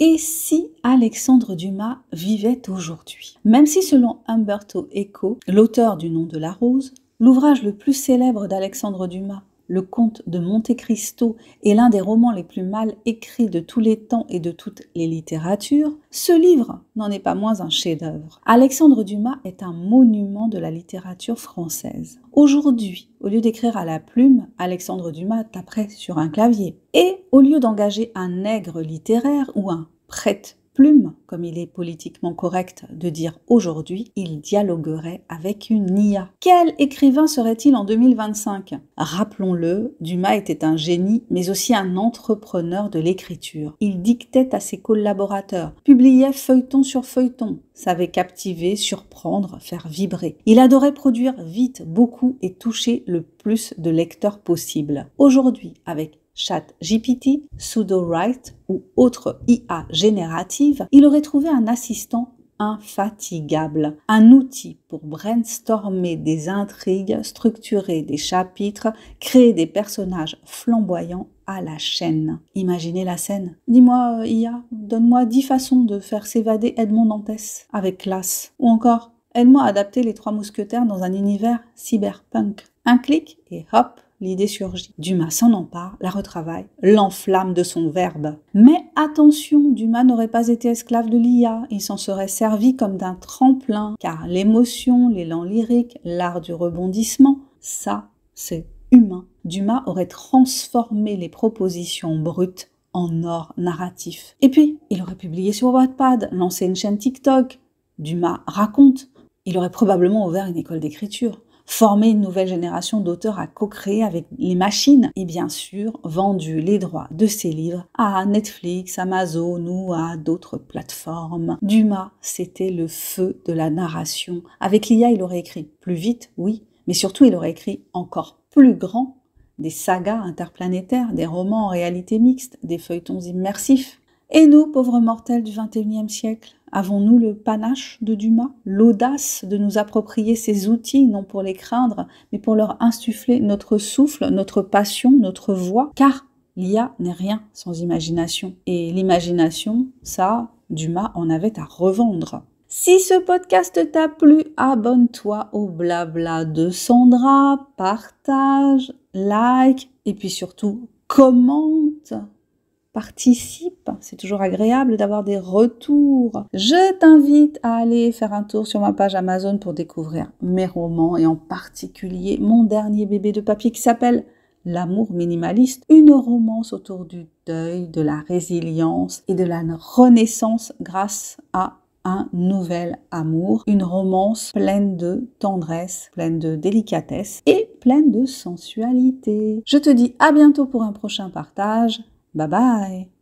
Et si Alexandre Dumas vivait aujourd'hui? Même si selon Umberto Eco, l'auteur du Nom de la Rose, l'ouvrage le plus célèbre d'Alexandre Dumas, Le Comte de Monte Cristo, est l'un des romans les plus mal écrits de tous les temps et de toutes les littératures, ce livre n'en est pas moins un chef-d'œuvre. Alexandre Dumas est un monument de la littérature française. Aujourd'hui, au lieu d'écrire à la plume, Alexandre Dumas taperait sur un clavier. Et au lieu d'engager un nègre littéraire ou un prête-plume, comme il est politiquement correct de dire aujourd'hui, il dialoguerait avec une IA. Quel écrivain serait-il en 2025 ? Rappelons-le, Dumas était un génie, mais aussi un entrepreneur de l'écriture. Il dictait à ses collaborateurs, publiait feuilleton sur feuilleton, savait captiver, surprendre, faire vibrer. Il adorait produire vite, beaucoup et toucher le plus de lecteurs possible. Aujourd'hui, avec ChatGPT, Pseudo-Write ou autre IA générative, il aurait trouvé un assistant infatigable, un outil pour brainstormer des intrigues, structurer des chapitres, créer des personnages flamboyants à la chaîne. Imaginez la scène. Dis-moi, IA, donne-moi 10 façons de faire s'évader Edmond Dantès avec classe. Ou encore, aide-moi à adapter les 3 mousquetaires dans un univers cyberpunk. Un clic et hop, l'idée surgit. Dumas s'en empare, la retravaille, l'enflamme de son verbe. Mais attention, Dumas n'aurait pas été esclave de l'IA, il s'en serait servi comme d'un tremplin, car l'émotion, l'élan lyrique, l'art du rebondissement, ça, c'est humain. Dumas aurait transformé les propositions brutes en or narratif. Et puis, il aurait publié sur Wattpad, lancé une chaîne TikTok. Dumas raconte. Il aurait probablement ouvert une école d'écriture, former une nouvelle génération d'auteurs à co-créer avec les machines et bien sûr vendu les droits de ses livres à Netflix, Amazon ou à d'autres plateformes. Dumas, c'était le feu de la narration. Avec l'IA, il aurait écrit plus vite, oui, mais surtout il aurait écrit encore plus grand, des sagas interplanétaires, des romans en réalité mixte, des feuilletons immersifs. Et nous, pauvres mortels du XXIe siècle, avons-nous le panache de Dumas, l'audace de nous approprier ces outils, non pour les craindre, mais pour leur insuffler notre souffle, notre passion, notre voix? Car l'IA n'est rien sans imagination. Et l'imagination, ça, Dumas en avait à revendre. Si ce podcast t'a plu, abonne-toi au blabla de Sandra, partage, like, et puis surtout, commente. Participe, c'est toujours agréable d'avoir des retours. Je t'invite à aller faire un tour sur ma page Amazon pour découvrir mes romans et en particulier mon dernier bébé de papier qui s'appelle L'amour minimaliste, une romance autour du deuil, de la résilience et de la renaissance grâce à un nouvel amour, une romance pleine de tendresse, pleine de délicatesse et pleine de sensualité. Je te dis à bientôt pour un prochain partage. Bye bye!